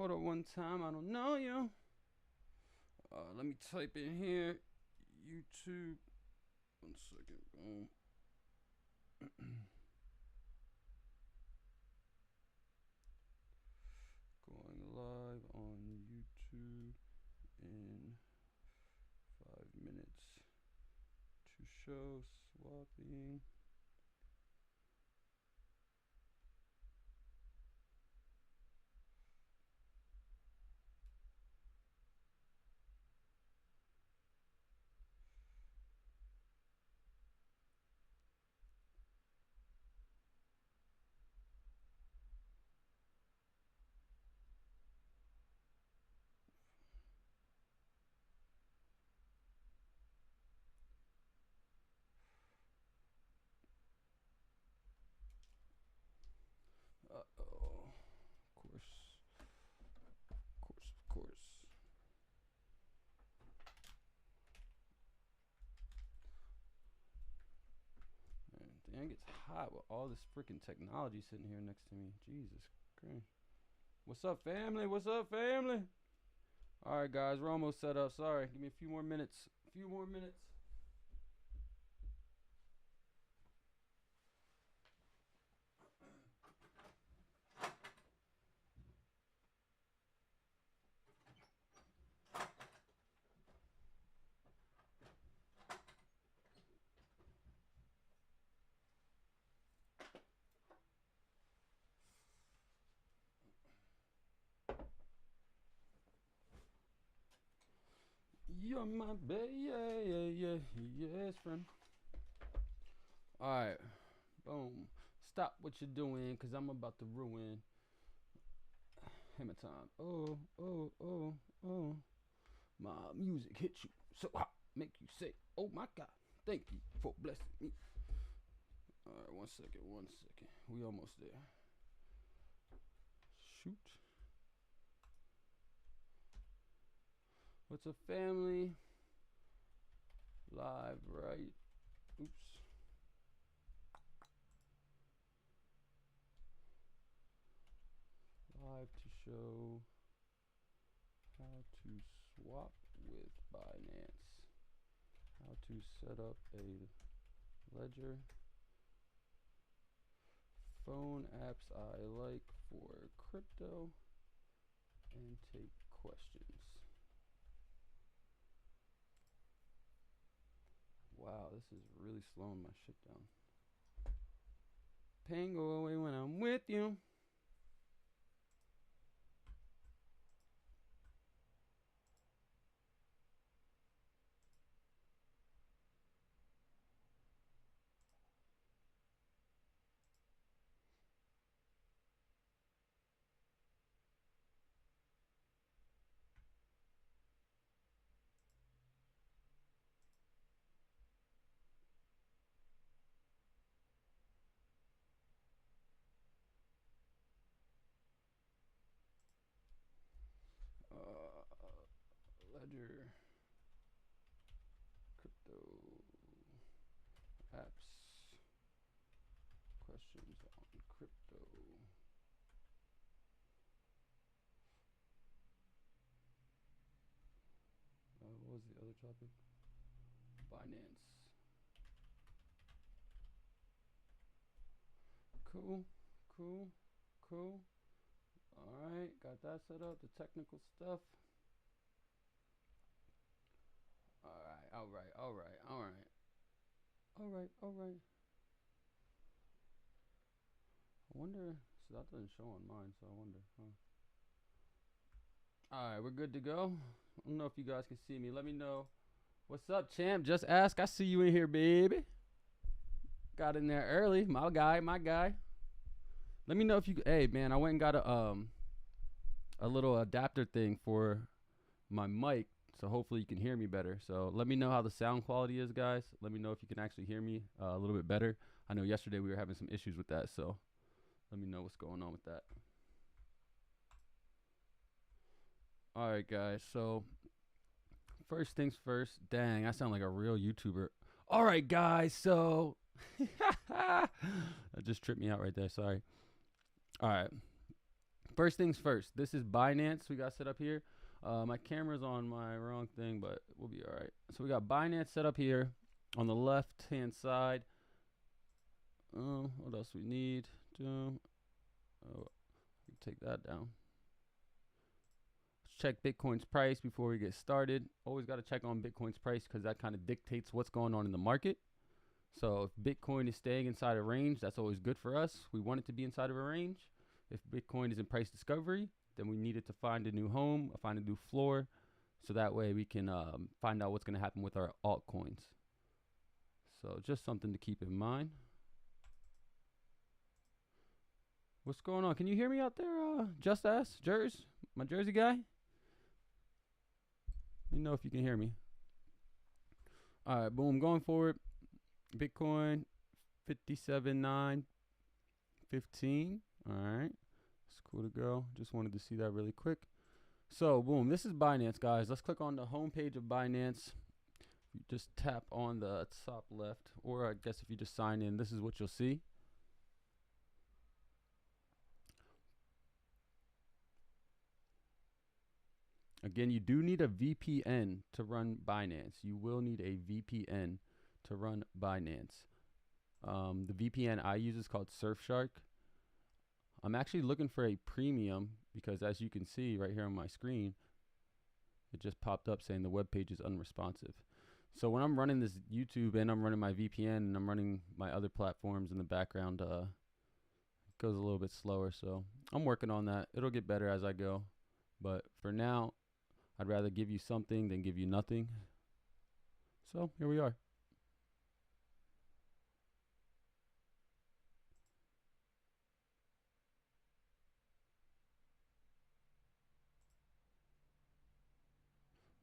Hold on one time. I don't know you. Let me type in here. YouTube. 1 second. Boom. Going live on YouTube in 5 minutes to show swapping. Uh-oh. Of course. Man, dang, it gets hot with all this freaking technology sitting here next to me. Jesus Christ. What's up, family? All right, guys, we're almost set up. Sorry, give me a few more minutes. You're my baby, yes, friend. All right, boom. Stop what you're doing, cause I'm about to ruin. Hammer time. Oh. My music hits you so hot, make you say, "Oh my God, thank you for blessing me." All right, 1 second. We almost there. Shoot. What's up, family? Live, right? Oops. Live to show how to swap with Binance. How to set up a ledger. Phone apps I like for crypto. And take questions. Wow, this is really slowing my shit down. Pain go away when I'm with you. Ledger, crypto, apps, questions on crypto. What was the other topic? Binance. Cool. All right, got that set up, the technical stuff. All right. I wonder, so that doesn't show on mine, so I wonder, huh? All right, we're good to go. I don't know if you guys can see me. Let me know. What's up, champ? Just ask. I see you in here, baby. Got in there early. My guy. Let me know if you, hey, man, I went and got a little adapter thing for my mic, so hopefully you can hear me better. So let me know how the sound quality is, guys. Let me know if you can actually hear me a little bit better. I know yesterday we were having some issues with that, so let me know what's going on with that. All right, guys. So first things first. Dang, I sound like a real YouTuber. All right, guys. So that just tripped me out right there. Sorry. All right. first things first. This is Binance we got set up here. My camera's on my wrong thing, but we'll be all right. So we got Binance set up here on the left-hand side. What else we need? Take that down. Let's check Bitcoin's price before we get started. Always got to check on Bitcoin's price because that kind of dictates what's going on in the market. So if Bitcoin is staying inside a range, that's always good for us. We want it to be inside of a range. If Bitcoin is in price discovery, then we needed to find a new home, find a new floor, so that way we can find out what's going to happen with our altcoins. So just something to keep in mind. What's going on? Can you hear me out there, Just Ask, Jers, my Jersey guy? Let me know if you can hear me. All right, boom, going forward. Bitcoin, 57,915. All right, it's cool to go. Just wanted to see that really quick. So, boom, this is Binance, guys. Let's click on the home page of Binance. You just tap on the top left, or I guess if you just sign in, this is what you'll see. Again, you do need a VPN to run Binance. You will need a VPN to run Binance. The VPN I use is called Surfshark. I'm actually looking for a premium because, as you can see right here on my screen, it just popped up saying the web page is unresponsive. So when I'm running this YouTube and I'm running my VPN and I'm running my other platforms in the background, it goes a little bit slower. So I'm working on that. It'll get better as I go. But for now, I'd rather give you something than give you nothing. So here we are.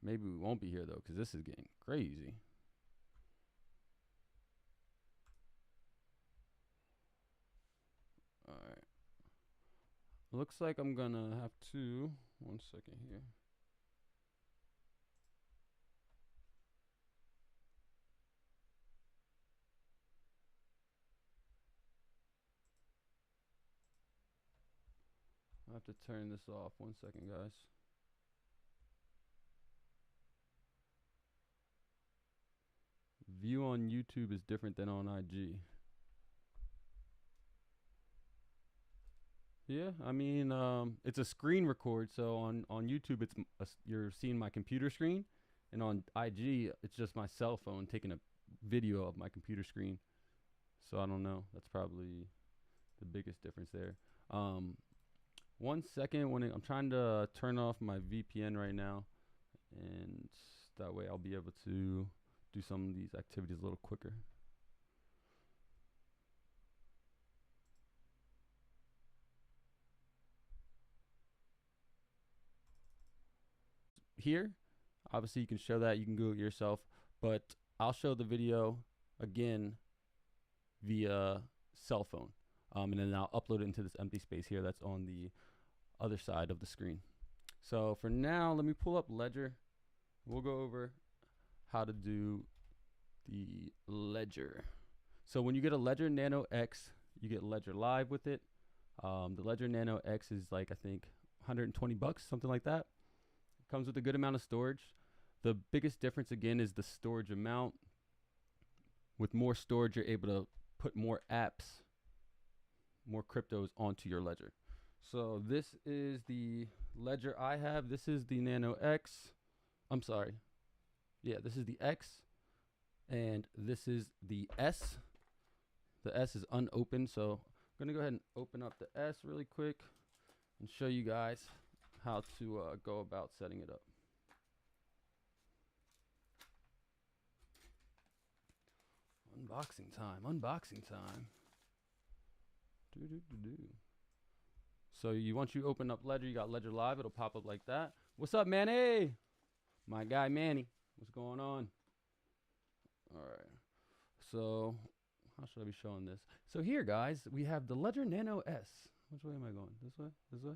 Maybe we won't be here, though, because this is getting crazy. All right. Looks like I'm going to have to... One second here. I have to turn this off. One second, guys. View on YouTube is different than on IG. Yeah, I mean, it's a screen record. So on YouTube, you're seeing my computer screen, and on IG, it's just my cell phone taking a video of my computer screen. So I don't know. That's probably the biggest difference there. 1 second, I'm trying to turn off my VPN right now, and that way I'll be able to do some of these activities a little quicker. Here, obviously you can show that, you can Google it yourself, but I'll show the video again via cell phone, and then I'll upload it into this empty space here that's on the other side of the screen. So for now, let me pull up Ledger. We'll go over how to do the Ledger. So when you get a Ledger Nano X, you get Ledger Live with it. The Ledger Nano X is like, I think, 120 bucks, something like that. It comes with a good amount of storage. The biggest difference, again, is the storage amount. With more storage, you're able to put more apps, more cryptos onto your Ledger. So this is the Ledger I have. This is the Nano X. I'm sorry. Yeah, this is the X. And this is the S. The S is unopened. So I'm going to go ahead and open up the S really quick and show you guys how to go about setting it up. Unboxing time. Unboxing time. So once you open up Ledger, you got Ledger Live. It'll pop up like that. What's up, Manny? My guy, Manny. What's going on? All right. So how should I be showing this? So here, guys, we have the Ledger Nano S. Which way am I going? This way? This way?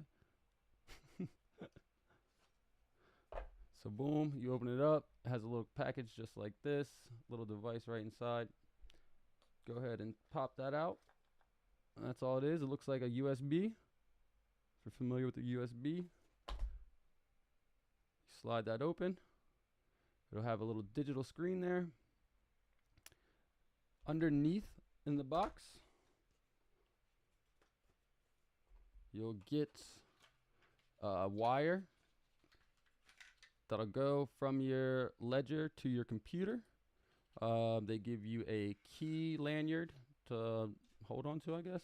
So boom, you open it up. It has a little package just like this. Little device right inside. Go ahead and pop that out. That's all it is. It looks like a USB. If you're familiar with the USB, slide that open. It'll have a little digital screen there. Underneath in the box, you'll get a wire that'll go from your ledger to your computer. They give you a key lanyard to hold on to, I guess.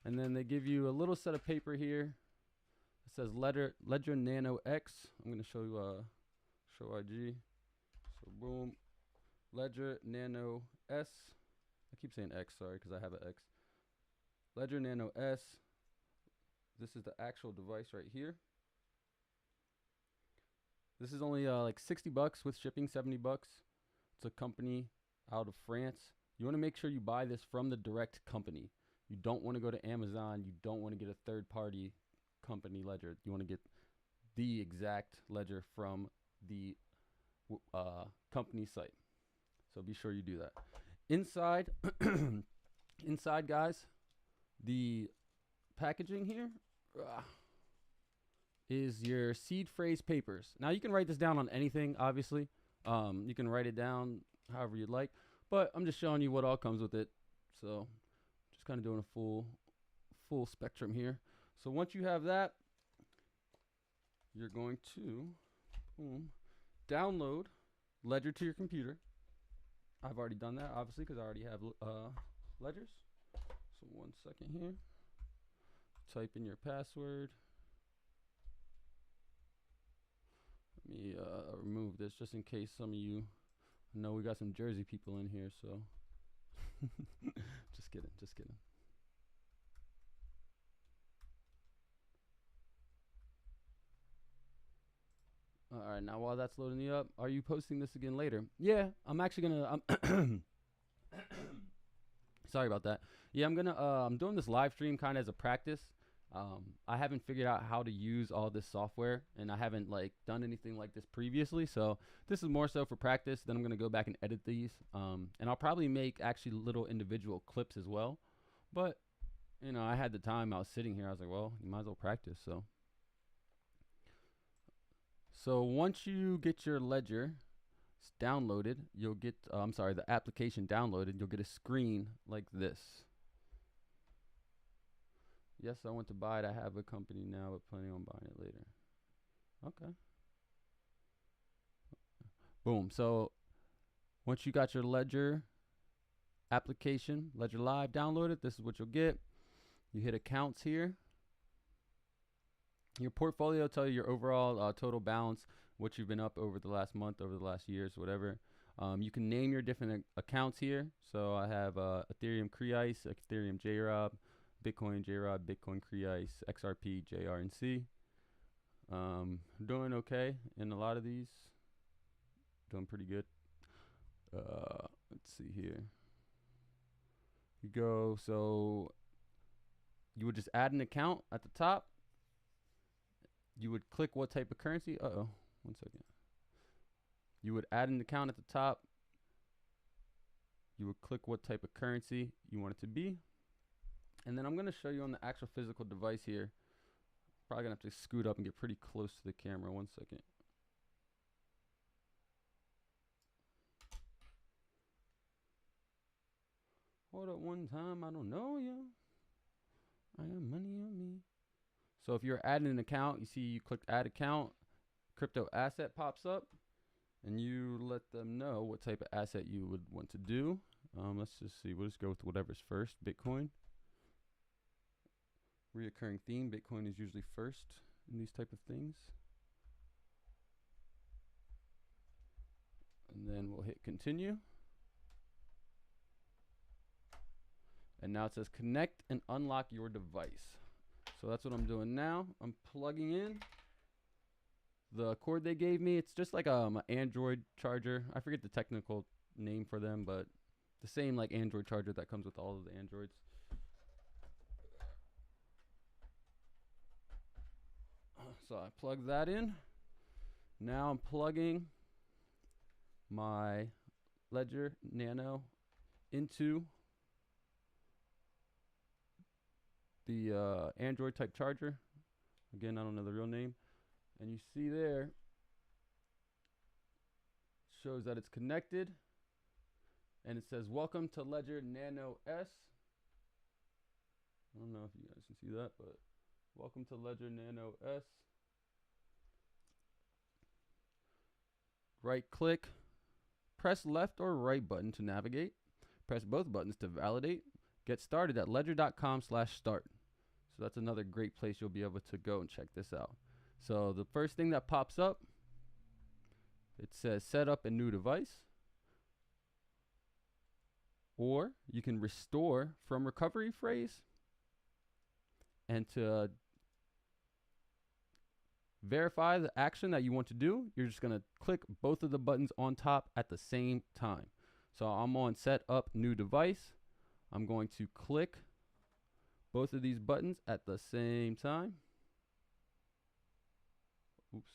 And then they give you a little set of paper here. It says Ledger Nano X. I'm going to show you, show IG. So boom, Ledger Nano S. I keep saying X, sorry, because I have an X. Ledger Nano S. This is the actual device right here. This is only like 60 bucks with shipping, 70 bucks. It's a company out of France. You want to make sure you buy this from the direct company. You don't want to go to Amazon. You don't want to get a third-party company ledger. You want to get the exact ledger from the company site. So be sure you do that. Inside, inside, guys, the packaging here is your seed phrase papers. Now you can write this down on anything, obviously. You can write it down however you'd like, but I'm just showing you what all comes with it. So just kind of doing a full spectrum here. So once you have that, you're going to download Ledger to your computer. I've already done that, obviously, because I already have ledgers. So 1 second here. Type in your password. Let me remove this just in case some of you know we got some Jersey people in here, so just kidding, just kidding. All right, now while that's loading you up, are you posting this again later? Yeah, I'm actually gonna. Sorry about that. Yeah, I'm doing this live stream kind of as a practice. I haven't figured out how to use all this software, and I haven't like done anything like this previously. So this is more so for practice. Then I'm gonna go back and edit these, and I'll probably make actually little individual clips as well. But you know, I had the time. I was sitting here. I was like, well, you might as well practice. So once you get your ledger downloaded, you'll get, the application downloaded, you'll get a screen like this. Yes, I want to buy it. I have a company now, but planning on buying it later. Okay. Boom. So once you got your ledger application, Ledger Live downloaded, this is what you'll get. You hit accounts here. Your portfolio will tell you your overall total balance, what you've been up over the last month, over the last years, whatever. You can name your different accounts here. So I have Ethereum Cree-Ice, Ethereum JROB, Bitcoin JROB, Bitcoin Cree-Ice, XRP, JRNC. Doing okay in a lot of these. Doing pretty good. Let's see here. You go, so you would just add an account at the top. You would click what type of currency. 1 second. You would add an account at the top. You would click what type of currency you want it to be. And then I'm going to show you on the actual physical device here. Probably going to have to scoot up and get pretty close to the camera. 1 second. Hold up one time. I don't know, yo. I got money on me. So if you're adding an account, you see you click add account, crypto asset pops up, and you let them know what type of asset you would want to do. Let's just see. We'll just go with whatever's first. Bitcoin. Reoccurring theme. Bitcoin is usually first in these type of things. And then we'll hit continue. And now it says connect and unlock your device. So that's what I'm doing now. I'm plugging in the cord they gave me. It's just like an Android charger. I forget the technical name for them, but the same like Android charger that comes with all of the Androids. So I plug that in. Now I'm plugging my Ledger Nano into the Android type charger. Again, I don't know the real name. And you see there, shows that it's connected. And it says, welcome to Ledger Nano S. I don't know if you guys can see that, but welcome to Ledger Nano S. Right click, press left or right button to navigate. Press both buttons to validate. Get started at ledger.com/start. So that's another great place you'll be able to go and check this out. So the first thing that pops up, it says set up a new device. Or you can restore from recovery phrase. And to verify the action that you want to do, you're just going to click both of the buttons on top at the same time. So I'm on set up new device. I'm going to click both of these buttons at the same time. Oops,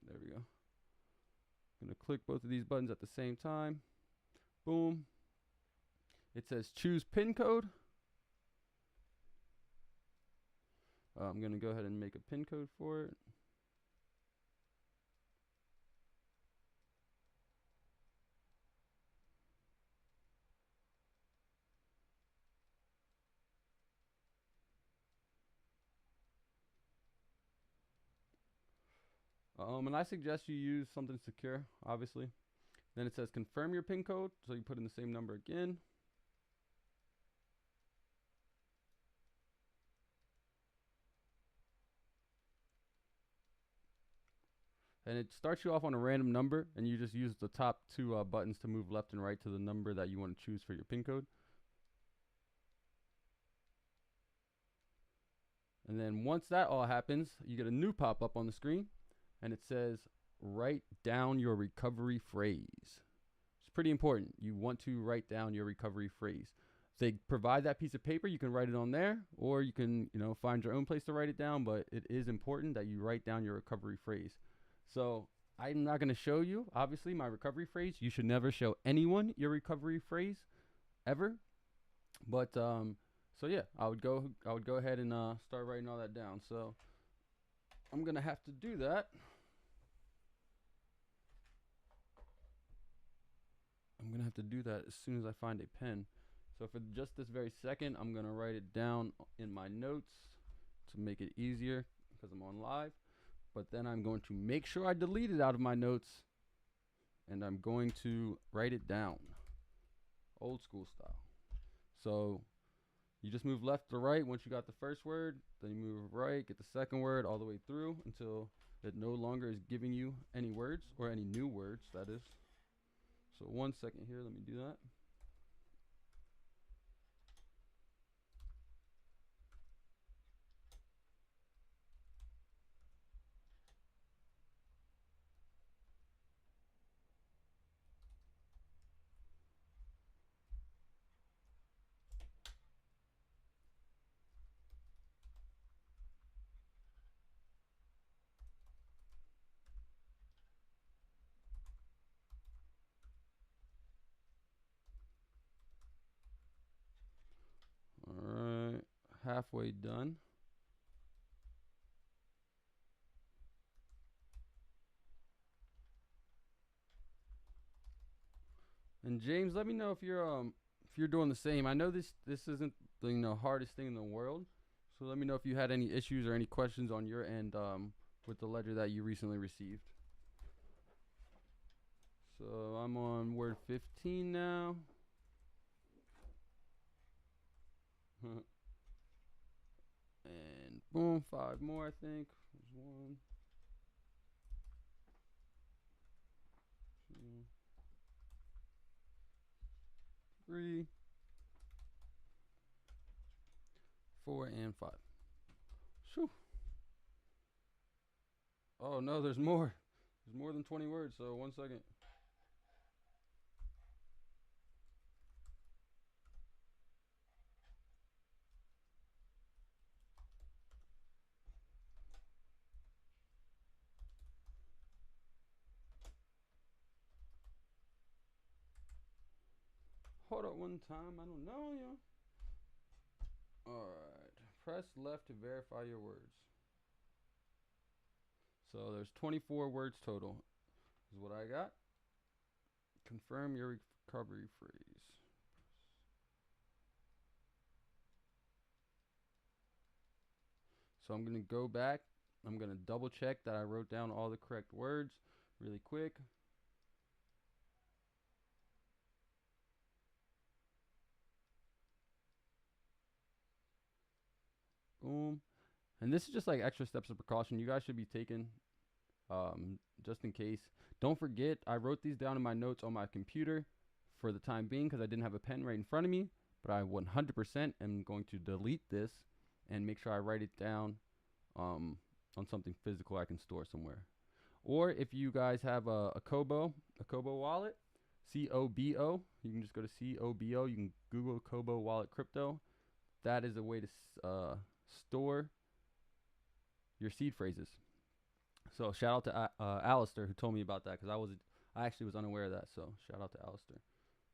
there we go. I'm going to click both of these buttons at the same time. Boom. It says choose PIN code. I'm going to go ahead and make a PIN code for it. And I suggest you use something secure, obviously. Then it says confirm your PIN code. So you put in the same number again. And it starts you off on a random number, and you just use the top two buttons to move left and right to the number that you want to choose for your PIN code. And then once that all happens, you get a new pop-up on the screen, and it says write down your recovery phrase. It's pretty important. You want to write down your recovery phrase. If they provide that piece of paper, you can write it on there, or you can, find your own place to write it down, but it is important that you write down your recovery phrase. So I'm not going to show you, obviously, my recovery phrase. You should never show anyone your recovery phrase, ever. But so yeah, I would go ahead and start writing all that down. So I'm gonna have to do that. I'm gonna have to do that as soon as I find a pen. So for just this very second, I'm gonna write it down in my notes to make it easier because I'm on live. But then I'm going to make sure I delete it out of my notes, and I'm going to write it down, old school style. So you just move left to right once you got the first word, then you move right, get the second word all the way through until it no longer is giving you any words, or any new words, that is. So 1 second here, let me do that. Alright, halfway done. And James, let me know if you're doing the same. I know this isn't the hardest thing in the world, so let me know if you had any issues or any questions on your end with the ledger that you recently received. So I'm on word 15 now. And boom, 5 more, I think. There's 1, 2, 3, 4, and 5. Shoo. Oh no, there's more. There's more than 20 words, so 1 second. Hold up one time, I don't know, Alright, press left to verify your words. So there's 24 words total is what I got. Confirm your recovery phrase. So I'm going to go back. I'm going to double check that I wrote down all the correct words really quick. Boom. And this is just like extra steps of precaution you guys should be taking just in case. Don't forget, I wrote these down in my notes on my computer for the time being because I didn't have a pen right in front of me. But I 100% am going to delete this and make sure I write it down on something physical I can store somewhere. Or if you guys have a Kobo wallet, COBO, you can just go to COBO. You can Google Kobo wallet crypto. That is a way to store your seed phrases. So shout out to Alistair who told me about that because I actually was unaware of that. So shout out to Alistair.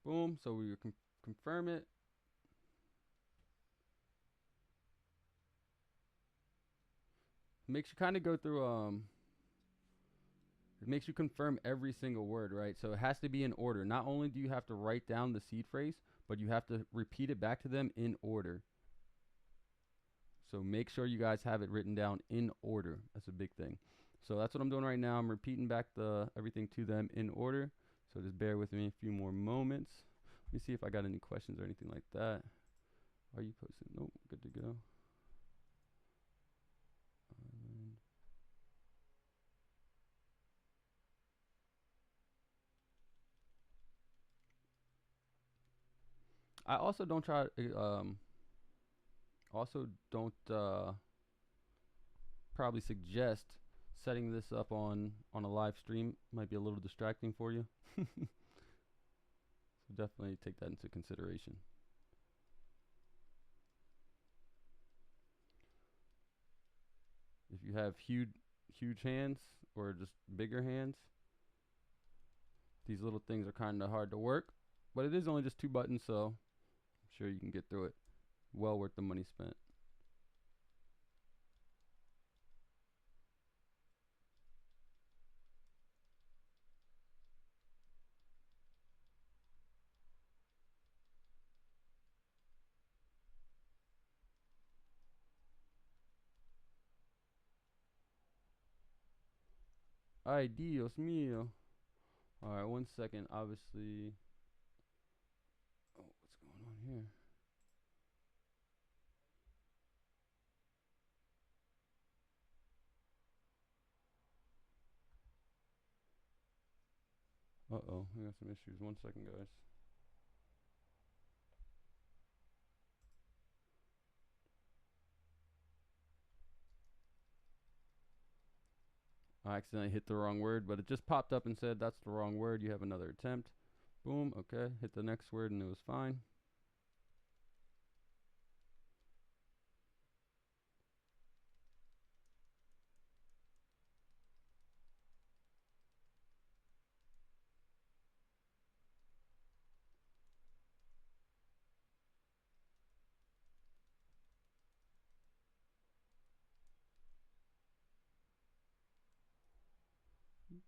Boom. So we confirm it. Makes you kind of go through it makes you confirm every single word, right? So it has to be in order. Not only do you have to write down the seed phrase, but you have to repeat it back to them in order. So make sure you guys have it written down in order. That's a big thing. So that's what I'm doing right now. I'm repeating back everything to them in order. So just bear with me a few more moments. Let me see if I got any questions or anything like that. Are you posting? Nope, good to go. I also don't probably suggest setting this up on a live stream. Might be a little distracting for you. So definitely take that into consideration. If you have huge hands or just bigger hands, these little things are kind of hard to work, but it is only just 2 buttons, so I'm sure you can get through it. Well worth the money spent. Ay, Dios mío. Alright, 1 second. Obviously. Oh, what's going on here? Uh-oh, we got some issues. 1 second, guys. I accidentally hit the wrong word, but it just popped up and said that's the wrong word. You have another attempt. Boom, okay. Hit the next word and it was fine.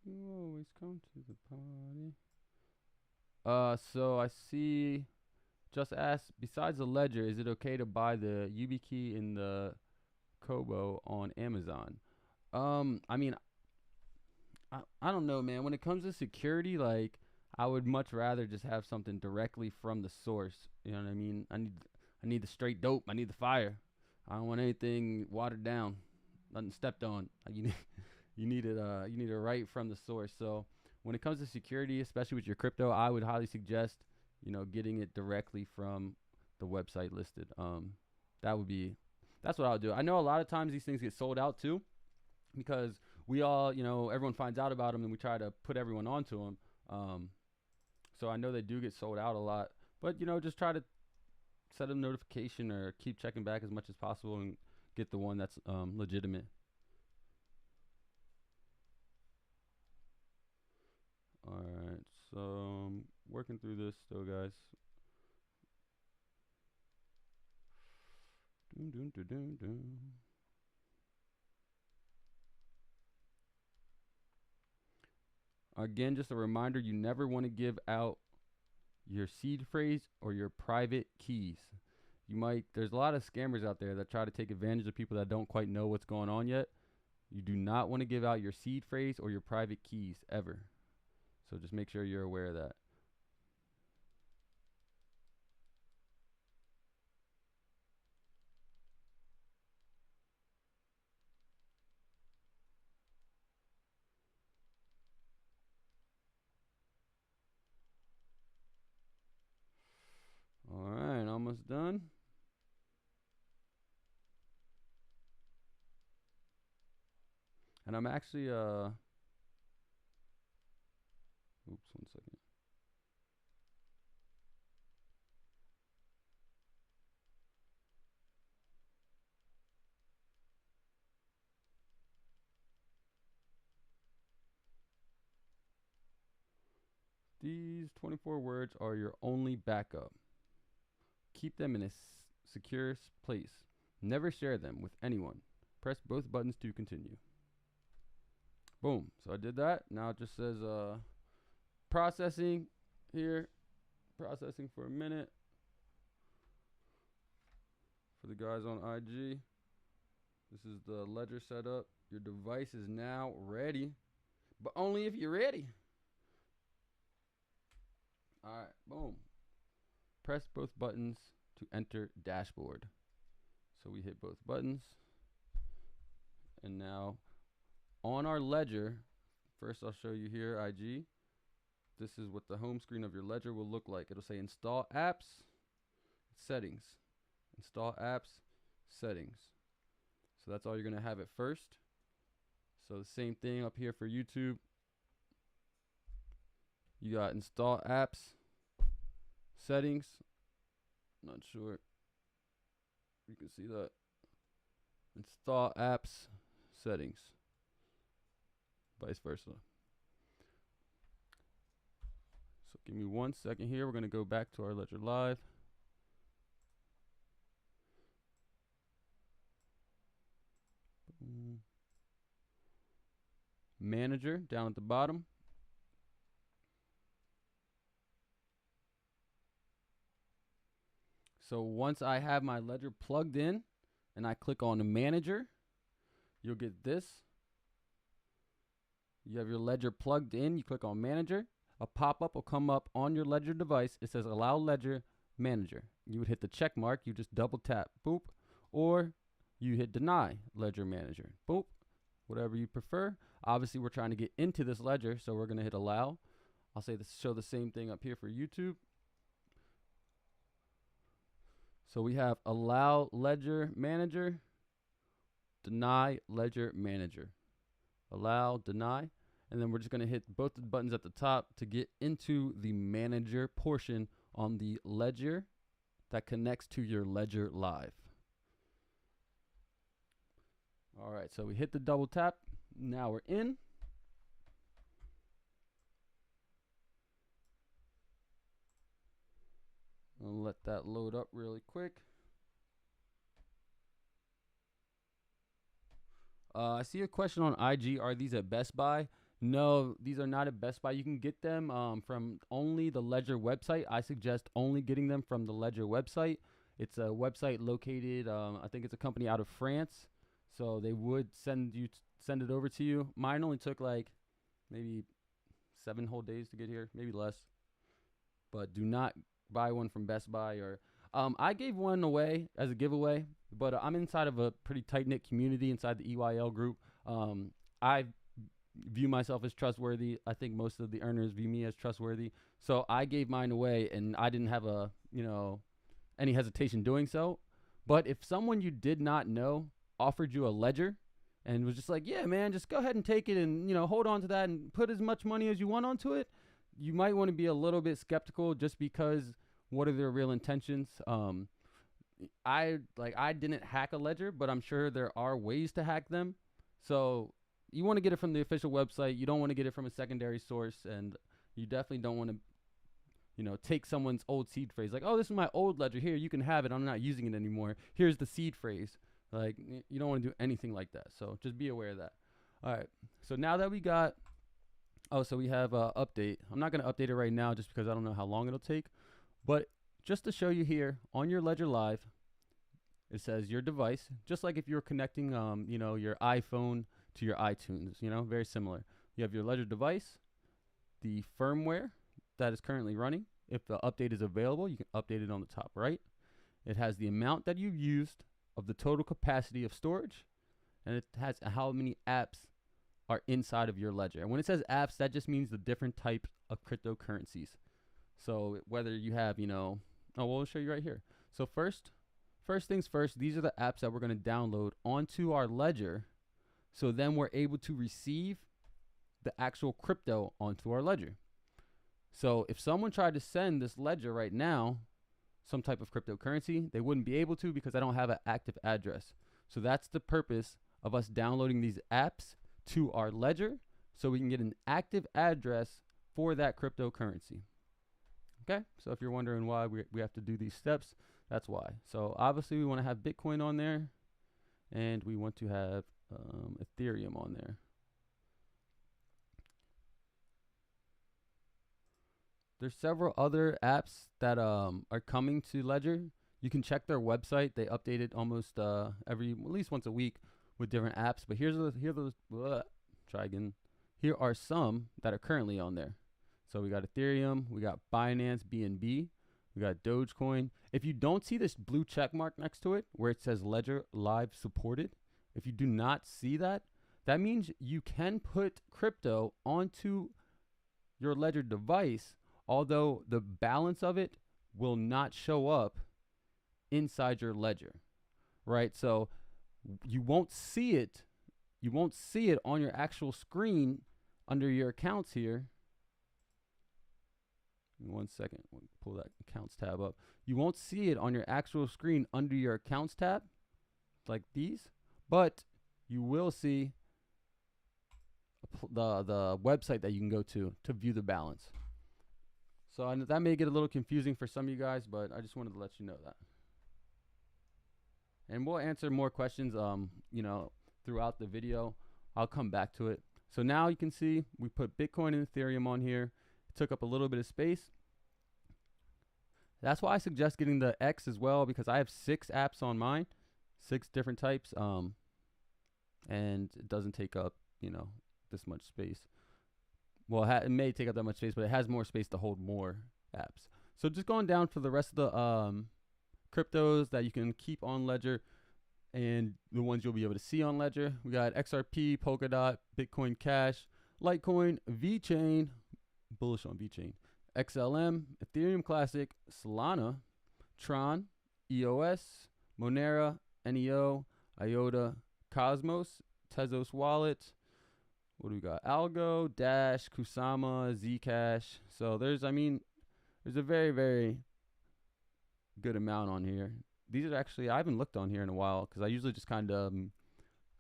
You always come to the party. So I see. Just ask. Besides the ledger, is it okay to buy the YubiKey in the Kobo on Amazon? I mean, I don't know, man. When it comes to security, like I would much rather just have something directly from the source. You know what I mean? I need the straight dope. I need the fire. I don't want anything watered down, nothing stepped on. You need it right from the source. So when it comes to security, especially with your crypto, I would highly suggest getting it directly from the website listed. That's what I would do. I know a lot of times these things get sold out too, because we all everyone finds out about them and we try to put everyone onto them. So I know they do get sold out a lot, but just try to set a notification or keep checking back as much as possible and get the one that's legitimate. Alright, so I'm working through this still, guys. Dun, dun, dun, dun, dun. Again, just a reminder, you never want to give out your seed phrase or your private keys. There's a lot of scammers out there that try to take advantage of people that don't quite know what's going on yet. You do not want to give out your seed phrase or your private keys ever. So just make sure you're aware of that. All right, almost done. And I'm actually, oops, 1 second. These 24 words are your only backup. Keep them in a secure place. Never share them with anyone. Press both buttons to continue. Boom. So I did that. Now it just says processing here. Processing for a minute. For the guys on IG, this is the ledger setup. Your device is now ready, but only if you're ready. All right, boom. Press both buttons to enter dashboard. So we hit both buttons. And now on our ledger, first I'll show you here, IG. This is what the home screen of your ledger will look like. It'll say install apps, settings. Install apps, settings. So that's all you're gonna have at first. So the same thing up here for YouTube. You got install apps, settings. Not sure you can see that. Install apps, settings. Vice versa. So give me 1 second here. We're going to go back to our Ledger Live. Manager down at the bottom. So once I have my ledger plugged in and I click on the manager, you'll get this. You have your ledger plugged in, you click on manager, a pop-up will come up on your ledger device. It says allow ledger manager. You would hit the check mark, you just double tap, boop, or you hit deny ledger manager, boop, whatever you prefer. Obviously we're trying to get into this ledger, so we're gonna hit allow. I'll say this, show the same thing up here for YouTube. So we have allow ledger manager, deny ledger manager, allow, deny, and then we're just going to hit both the buttons at the top to get into the manager portion on the ledger that connects to your Ledger Live. All right, so we hit the double tap. Now we're in. I'll let that load up really quick. I see a question on IG. Are these at Best Buy? No, these are not at Best Buy. You can get them from only the Ledger website. I suggest only getting them from the Ledger website. It's a website located, I think it's a company out of France. So they would send it over to you. Mine only took like maybe 7 whole days to get here, maybe less. But do not buy one from Best Buy. Or I gave one away as a giveaway, but I'm inside of a pretty tight-knit community inside the EYL group. I view myself as trustworthy. I think most of the earners view me as trustworthy. So I gave mine away, and I didn't have any hesitation doing so. But if someone you did not know offered you a ledger and was just like, yeah, man, just go ahead and take it and, hold on to that and put as much money as you want onto it, you might want to be a little bit skeptical just because what are their real intentions? I didn't hack a ledger, but I'm sure there are ways to hack them. So you want to get it from the official website. You don't want to get it from a secondary source, and you definitely don't want to, take someone's old seed phrase. Like, oh, this is my old ledger. Here, you can have it. I'm not using it anymore. Here's the seed phrase. Like, you don't want to do anything like that. So just be aware of that. All right. So now that we got Oh, so we have update. I'm not going to update it right now just because I don't know how long it'll take. But just to show you here on your Ledger Live, it says your device, just like if you're connecting, your iPhone to your iTunes, very similar. You have your Ledger device, the firmware that is currently running. If the update is available, you can update it on the top right. It has the amount that you've used of the total capacity of storage, and it has how many apps are inside of your ledger. And when it says apps, that just means the different types of cryptocurrencies. So whether you have, we'll show you right here. So first things first, these are the apps that we're going to download onto our ledger. So then we're able to receive the actual crypto onto our ledger. So if someone tried to send this ledger right now, some type of cryptocurrency, they wouldn't be able to because I don't have an active address. So that's the purpose of us downloading these apps to our ledger so we can get an active address for that cryptocurrency. Okay, so if you're wondering why we have to do these steps, that's why. So obviously we want to have Bitcoin on there, and we want to have Ethereum on there. There's several other apps that are coming to Ledger. You can check their website. They update it almost at least once a week with different apps. But here are some that are currently on there. So we got Ethereum, we got Binance, BNB, we got Dogecoin. If you don't see this blue check mark next to it where it says Ledger Live supported, if you do not see that, that means you can put crypto onto your Ledger device, although the balance of it will not show up inside your ledger, right? So you won't see it. You won't see it on your actual screen under your accounts here. Give me 1 second. We'll pull that accounts tab up. You won't see it on your actual screen under your accounts tab like these, but you will see the website that you can go to view the balance. So that may get a little confusing for some of you guys, but I just wanted to let you know that. And we'll answer more questions, throughout the video. I'll come back to it. So now you can see we put Bitcoin and Ethereum on here. It took up a little bit of space. That's why I suggest getting the X as well, because I have 6 apps on mine, 6 different types, and it doesn't take up, this much space. Well, it may take up that much space, but it has more space to hold more apps. So just going down for the rest of the cryptos that you can keep on Ledger and the ones you'll be able to see on Ledger. We got XRP, Polkadot, Bitcoin Cash, Litecoin, VeChain, bullish on VeChain, XLM, Ethereum Classic, Solana, Tron, EOS, Monero, NEO, IOTA, Cosmos, Tezos Wallet. What do we got? Algo, Dash, Kusama, Zcash. So there's a very, very good amount on here. These are actually, I haven't looked on here in a while because I usually just kind of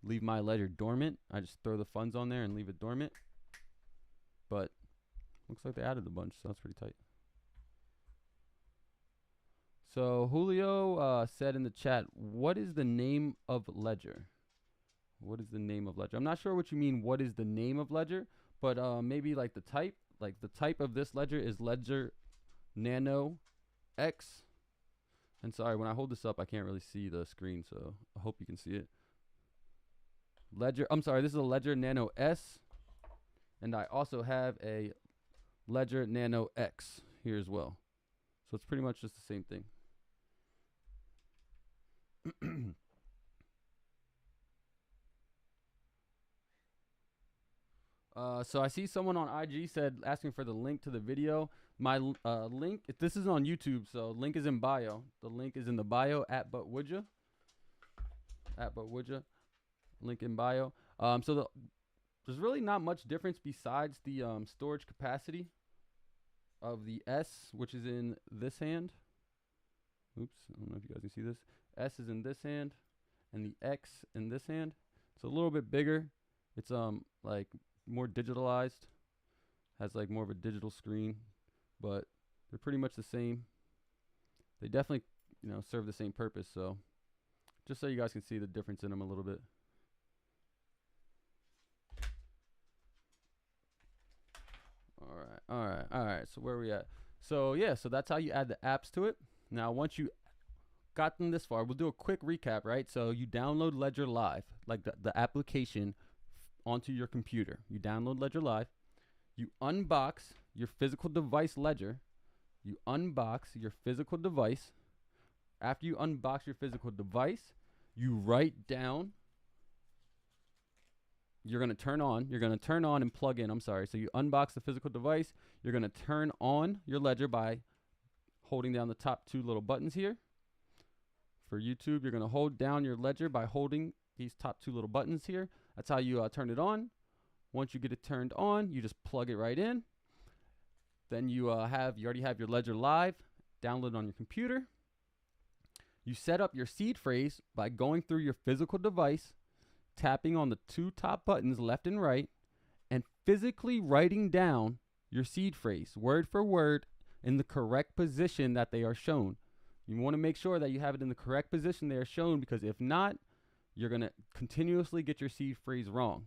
leave my ledger dormant. I just throw the funds on there and leave it dormant. But looks like they added a bunch, so that's pretty tight. So Julio said in the chat, what is the name of Ledger? What is the name of Ledger? I'm not sure what you mean, what is the name of Ledger, but maybe like the type. Like the type of this Ledger is Ledger Nano X. And sorry, when I hold this up, I can't really see the screen, so I hope you can see it. This is a Ledger Nano S. And I also have a Ledger Nano X here as well. So it's pretty much just the same thing. So I see someone on IG said asking for the link to the video. My link, this is on YouTube, so link is in bio. The link is in the bio at ButWoodya. Link in bio. There's really not much difference besides the storage capacity of the S, which is in this hand. Oops, I don't know if you guys can see this. S is in this hand, and the X in this hand. It's a little bit bigger. It's like more digitalized, has like more of a digital screen, but they're pretty much the same. They definitely, serve the same purpose. So just so you guys can see the difference in them a little bit. All right. So where are we at? So yeah, so that's how you add the apps to it. Now, once you gotten this far, we'll do a quick recap, right? So you download Ledger Live, like the application, onto your computer. You download Ledger Live. You unbox your physical device Ledger. You unbox your physical device. After you unbox your physical device, you write down. You're going to turn on and plug in. I'm sorry. So you unbox the physical device. You're going to turn on your Ledger by holding down the top two little buttons here. For YouTube, you're going to hold down your Ledger by holding these top two little buttons here. That's how you turn it on. Once you get it turned on, you just plug it right in. Then you already have your Ledger Live downloaded on your computer. You set up your seed phrase by going through your physical device, tapping on the two top buttons left and right, and physically writing down your seed phrase word for word in the correct position that they are shown. You want to make sure that you have it in the correct position they are shown, because if not, you're going to continuously get your seed phrase wrong.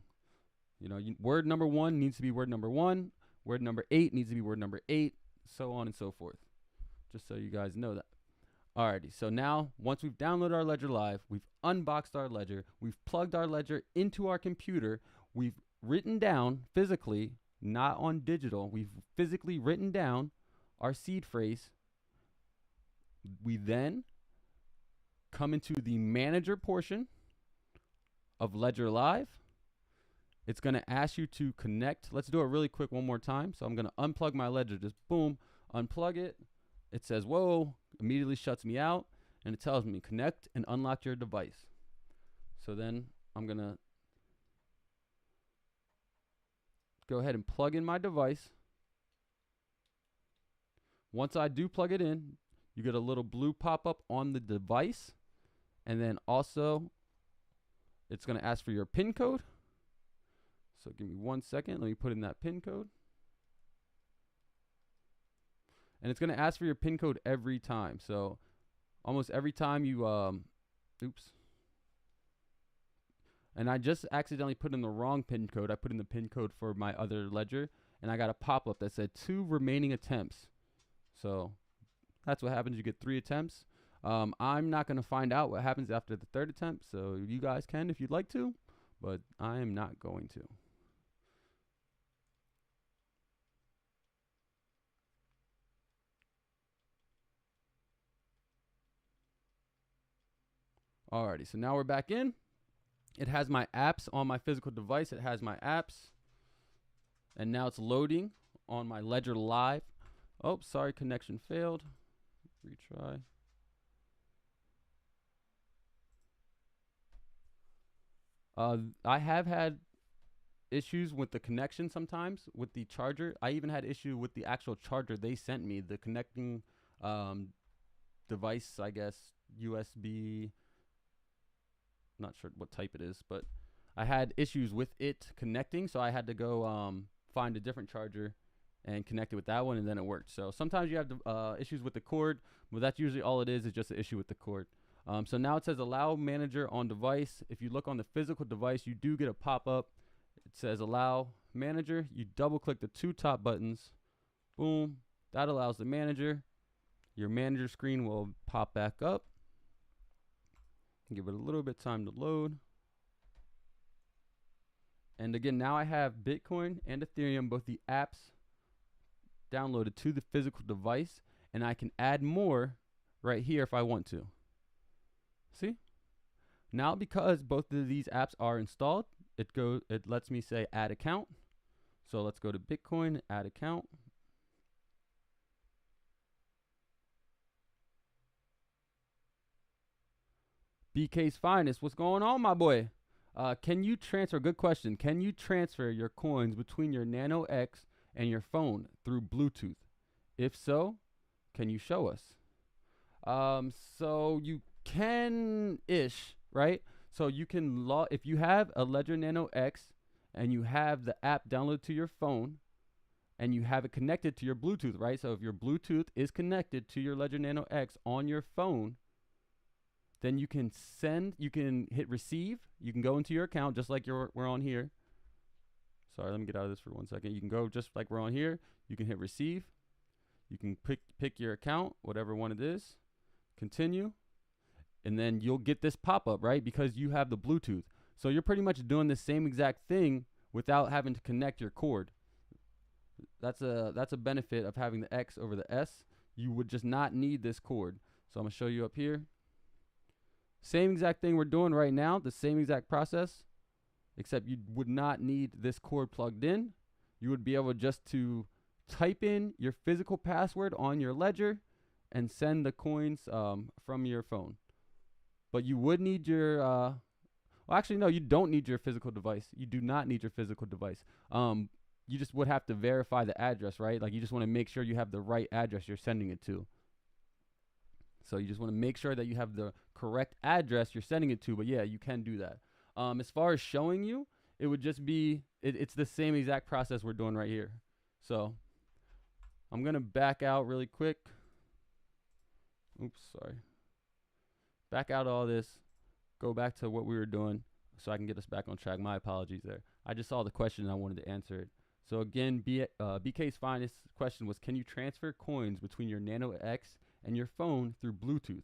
You know, word number 1 needs to be word number 1. Word number 8 needs to be word number 8, so on and so forth. Just so you guys know that. Alrighty, so now once we've downloaded our Ledger Live, we've unboxed our Ledger, we've plugged our Ledger into our computer, we've written down physically, not on digital, we've physically written down our seed phrase. We then come into the manager portion of Ledger Live. It's going to ask you to connect. Let's do it really quick one more time. So I'm going to unplug my Ledger. Just boom, unplug it. It says, whoa, immediately shuts me out. And it tells me connect and unlock your device. So then I'm going to go ahead and plug in my device. Once I do plug it in, you get a little blue pop-up on the device. And then also, it's going to ask for your PIN code. So give me 1 second. Let me put in that PIN code. And it's going to ask for your PIN code every time. So almost every time you, oops. And I just accidentally put in the wrong PIN code. I put in the PIN code for my other Ledger. And I got a pop-up that said 2 remaining attempts. So that's what happens. You get 3 attempts. I'm not going to find out what happens after the 3rd attempt. So you guys can if you'd like to. But I am not going to. Alrighty, so now we're back in. It has my apps on my physical device. It has my apps. And now it's loading on my Ledger Live. Oh, sorry, connection failed. Retry. I have had issues with the connection sometimes with the charger. I even had issue with the actual charger they sent me, the connecting device, I guess, USB. Not sure what type it is, but I had issues with it connecting, so I had to go find a different charger and connect it with that one, and then it worked. So sometimes you have issues with the cord, but that's usually all it is just an issue with the cord. So now it says allow manager on device. If you look on the physical device, you do get a pop-up. It says allow manager. You double click the 2 top buttons. Boom. That allows the manager. Your manager screen will pop back up. Give it a little bit of time to load. And again, now I have Bitcoin and Ethereum, both the apps downloaded to the physical device, and I can add more right here if I want to. See? Now because both of these apps are installed, it lets me say add account. So let's go to Bitcoin, add account. BK's Finest, what's going on, my boy? Can you transfer, good question, can you transfer your coins between your Nano X and your phone through Bluetooth? If so, can you show us? So you can-ish, right? So you can if you have a Ledger Nano X and you have the app downloaded to your phone and you have it connected to your Bluetooth, right? So if your Bluetooth is connected to your Ledger Nano X on your phone, then you can hit receive. You can go into your account just like we're on here. Sorry, let me get out of this for 1 second. You can go just like we're on here. You can hit receive. You can pick your account, whatever one it is. Continue. And then you'll get this pop-up, right? Because you have the Bluetooth. So you're pretty much doing the same exact thing without having to connect your cord. That's a benefit of having the X over the S. You would just not need this cord. So I'm going to show you up here. Same exact thing we're doing right now, the same exact process, except you would not need this cord plugged in. You would be able just to type in your physical password on your ledger and send the coins from your phone. But you would need your, well, actually, no, you don't need your physical device. You do not need your physical device. You just would have to verify the address, right? Like, you just want to make sure you have the right address you're sending it to. So you just want to make sure that you have the correct address you're sending it to. But yeah, you can do that. As far as showing you, it would just be, it's the same exact process we're doing right here. So I'm going to back out really quick. Oops, sorry. Back out all this. Go back to what we were doing so I can get us back on track. My apologies there. I just saw the question and I wanted to answer it. So again, BK's finest question was, can you transfer coins between your Nano X and your phone through Bluetooth?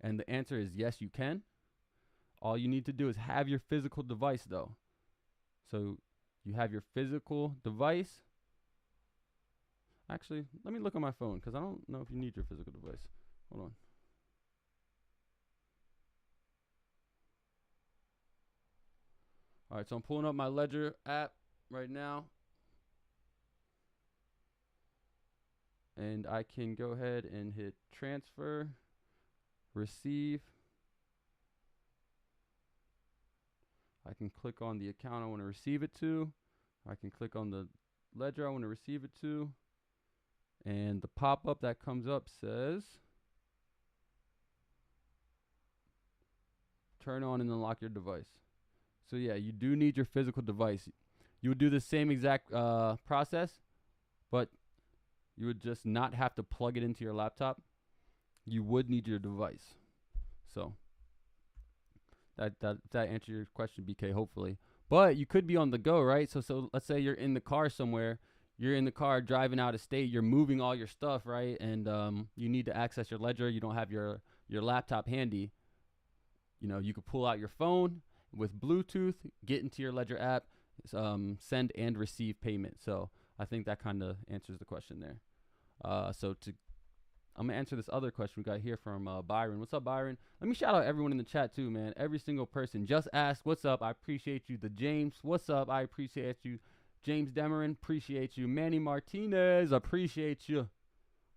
And the answer is yes, you can. All you need to do is have your physical device, though. So you have your physical device. Actually, let me look on my phone because I don't know if you need your physical device. Hold on. All right, so I'm pulling up my Ledger app right now. And I can go ahead and hit transfer, receive. I can click on the account I want to receive it to. I can click on the ledger I want to receive it to. And the pop-up that comes up says, turn on and unlock your device. So yeah, you do need your physical device. You would do the same exact process, but you would just not have to plug it into your laptop. You would need your device. So that answers your question, BK, hopefully. But you could be on the go, right? So let's say you're in the car somewhere. You're in the car driving out of state. You're moving all your stuff, right? And you need to access your ledger. You don't have your laptop handy. You know, you could pull out your phone with Bluetooth, get into your Ledger app, send and receive payment. So I think that kind of answers the question there. I'm going to answer this other question we got here from Byron. What's up, Byron? Let me shout out everyone in the chat too, man. Every single person. Just ask, what's up? I appreciate you. The James, what's up? I appreciate you. James Demerin, appreciate you. Manny Martinez, appreciate you.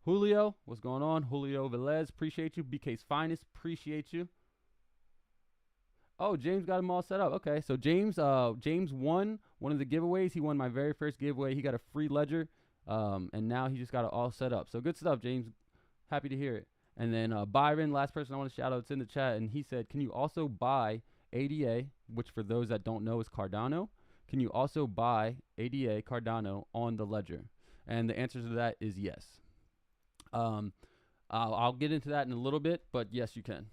Julio, what's going on? Julio Velez, appreciate you. BK's finest, appreciate you. Oh, James got them all set up. Okay, so James won one of the giveaways. He won my very first giveaway. He got a free ledger, and now he just got it all set up. So good stuff, James. Happy to hear it. And then Byron, last person I want to shout out, it's in the chat, and he said, can you also buy ADA, which for those that don't know is Cardano? Can you also buy ADA Cardano on the ledger? And the answer to that is yes. I'll get into that in a little bit, but yes, you can.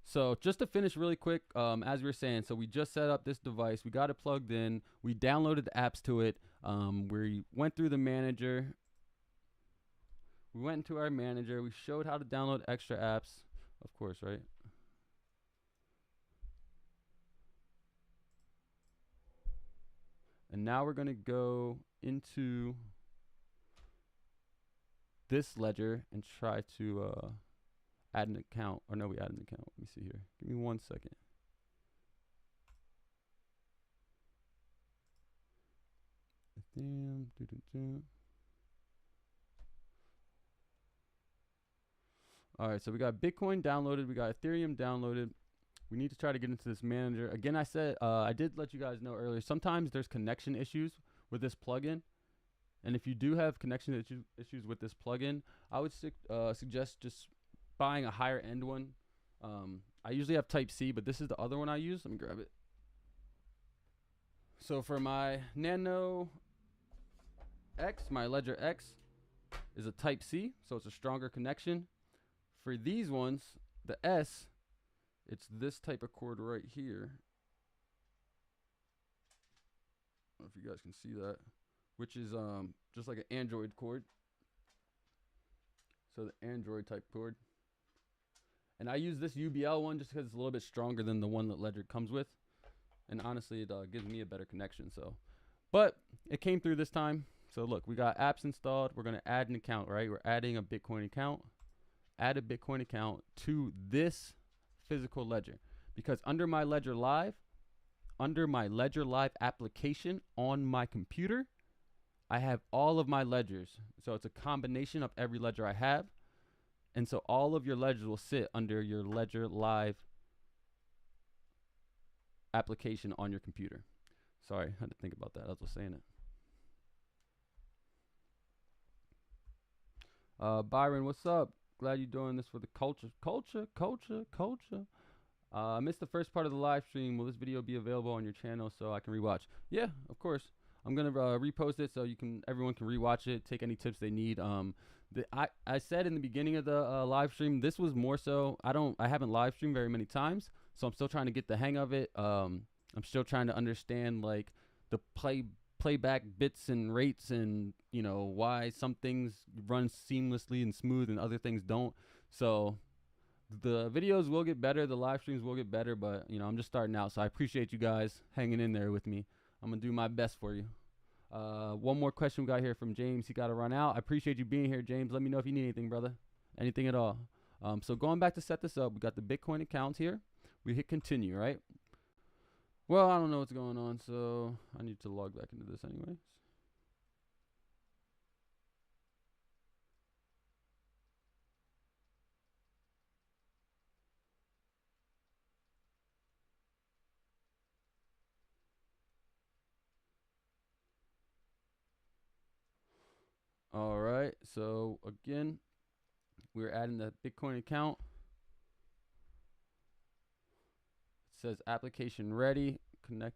So just to finish really quick, as we were saying, so we just set up this device. We got it plugged in. We downloaded the apps to it. We went through the manager. We went into our manager. We showed how to download extra apps, of course, right? And now we're going to go into this ledger and try to add an account. Or no, we added an account. Let me see here. Give me 1 second. All right, so we got Bitcoin downloaded. We got Ethereum downloaded. We need to try to get into this manager. Again, I said, I did let you guys know earlier, sometimes there's connection issues with this plugin. And if you do have connection issues with this plugin, I would suggest just buying a higher end one. I usually have Type-C, but this is the other one I use. Let me grab it. So for my Nano X, my Ledger X is a Type-C, so it's a stronger connection. For these ones, the S, it's this type of cord right here. don't know if you guys can see that, which is just like an Android cord. So the Android type cord. And I use this UBL one just because it's a little bit stronger than the one that Ledger comes with. And honestly, it gives me a better connection. So, but it came through this time. So look, we got apps installed. We're going to add an account, right? We're adding a Bitcoin account. Add a Bitcoin account to this physical ledger. Because under my Ledger Live application on my computer, I have all of my ledgers. So it's a combination of every ledger I have. And so all of your ledgers will sit under your Ledger Live application on your computer. Sorry, I had to think about that. I was just saying it. Byron, what's up? Glad you're doing this for the culture. I missed the first part of the live stream. Will this video be available on your channel so I can rewatch? Yeah, of course. I'm gonna repost it so everyone can rewatch it, take any tips they need. I said in the beginning of the live stream, this was more so I haven't live streamed very many times, so I'm still trying to get the hang of it. I'm still trying to understand like the playback bits and rates, and you know why some things run seamlessly and smooth and other things don't. So the videos will get better, the live streams will get better, but you know I'm just starting out, so I appreciate you guys hanging in there with me. I'm gonna do my best for you. One more question we got here from James. He got to run out. I appreciate you being here, James. Let me know if you need anything, brother. Anything at all. So going back to set this up, we got the Bitcoin accounts here. We hit continue, right? Well, I don't know what's going on, so I need to log back into this anyways. All right, so again, we're adding the Bitcoin account. It says application ready, connect